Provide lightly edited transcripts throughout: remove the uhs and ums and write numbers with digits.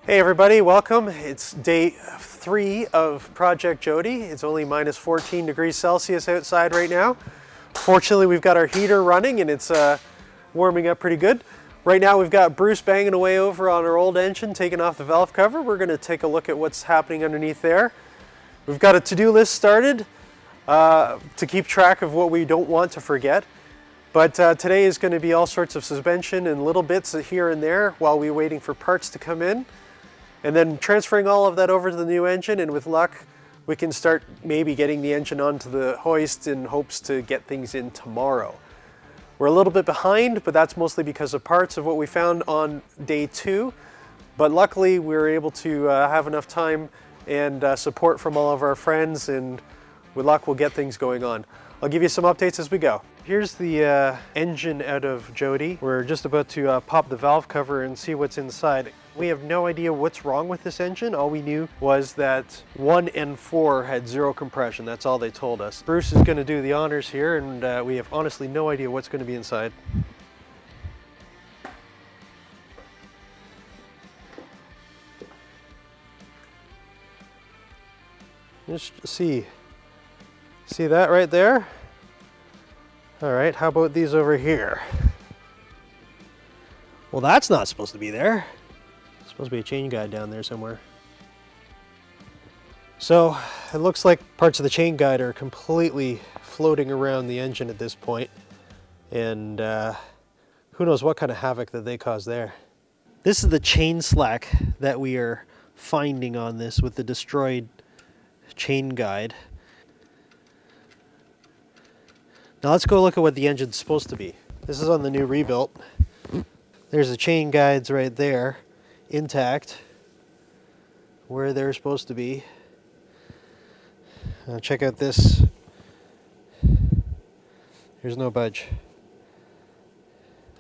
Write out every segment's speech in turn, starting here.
Hey everybody, welcome. It's day 3 of Project Jodie. It's only minus 14 degrees Celsius outside right now. Fortunately, we've got our heater running and it's warming up pretty good. Right now we've got Bruce banging away over on our old engine, taking off the valve cover. We're going to take a look at what's happening underneath there. We've got a to-do list started to keep track of what we don't want to forget. But today is going to be all sorts of suspension and little bits here and there while we're waiting for parts to come in. And then transferring all of that over to the new engine, and with luck, we can start maybe getting the engine onto the hoist in hopes to get things in tomorrow. We're a little bit behind, but that's mostly because of parts of what we found on day 2. But luckily, we were able to have enough time and support from all of our friends, and with luck, we'll get things going on. I'll give you some updates as we go. Here's the engine out of Jodie. We're just about to pop the valve cover and see what's inside. We have no idea what's wrong with this engine. All we knew was that 1 and 4 had 0 compression. That's all they told us. Bruce is going to do the honors here, and we have honestly no idea what's going to be inside. Just see that right there? All right, how about these over here? Well, that's not supposed to be there. There's supposed to be a chain guide down there somewhere. So it looks like parts of the chain guide are completely floating around the engine at this point. And who knows what kind of havoc that they caused there. This is the chain slack that we are finding on this with the destroyed chain guide. Now let's go look at what the engine's supposed to be. This is on the new rebuilt. There's the chain guides right there, intact, where they're supposed to be. Check out this. There's no budge.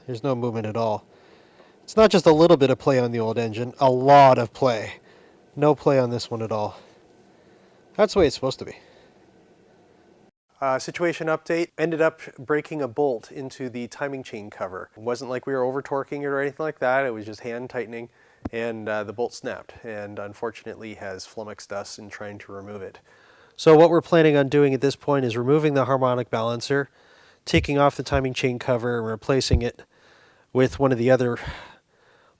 There's no movement at all. It's not just a little bit of play on the old engine, a lot of play. No play on this one at all. That's the way it's supposed to be. Situation update, ended up breaking a bolt into the timing chain cover. It wasn't like we were over torquing it or anything like that, it was just hand tightening, and the bolt snapped and unfortunately has flummoxed us in trying to remove it. So what we're planning on doing at this point is removing the harmonic balancer, taking off the timing chain cover and replacing it with one of the other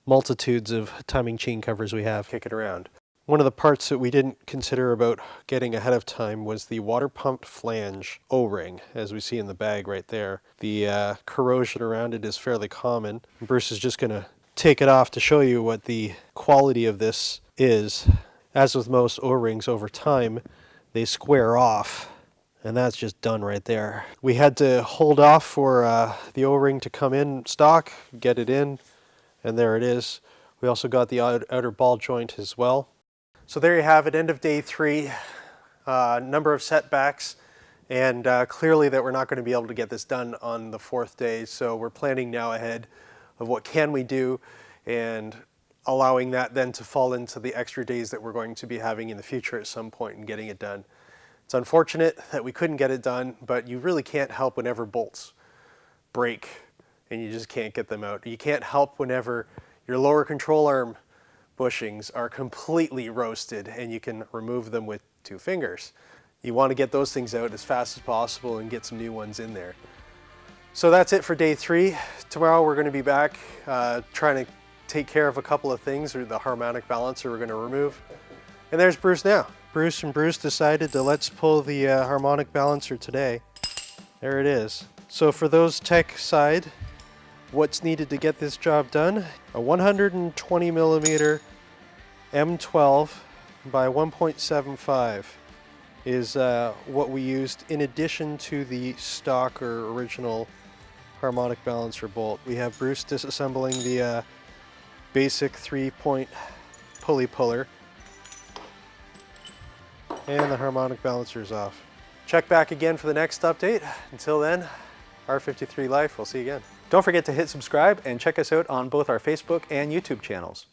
multitudes of timing chain covers we have kicking around. One of the parts that we didn't consider about getting ahead of time was the water pumped flange O-ring, as we see in the bag right there. The corrosion around it is fairly common. Bruce is just going to take it off to show you what the quality of this is. As with most O-rings over time, they square off, and that's just done right there. We had to hold off for the O-ring to come in stock, get it in, and there it is. We also got the outer ball joint as well. So there you have it, end of day 3, number of setbacks, and clearly that we're not going to be able to get this done on the 4th day, so we're planning now ahead of what can we do and allowing that then to fall into the extra days that we're going to be having in the future at some point and getting it done. It's unfortunate that we couldn't get it done, but you really can't help whenever bolts break and you just can't get them out. You can't help whenever your lower control arm bushings are completely roasted and you can remove them with 2 fingers. You want to get those things out as fast as possible and get some new ones in there. So that's it for day 3. Tomorrow we're going to be back trying to take care of a couple of things, or the harmonic balancer we're going to remove. And there's Bruce now. Bruce and Bruce decided to let's pull the harmonic balancer today. There it is. So for those tech side, what's needed to get this job done? A 120 millimeter M12 by 1.75 is what we used in addition to the stock or original harmonic balancer bolt. We have Bruce disassembling the basic 3-point pulley puller, and the harmonic balancer is off. Check back again for the next update. Until then, R53 Life, we'll see you again. Don't forget to hit subscribe and check us out on both our Facebook and YouTube channels.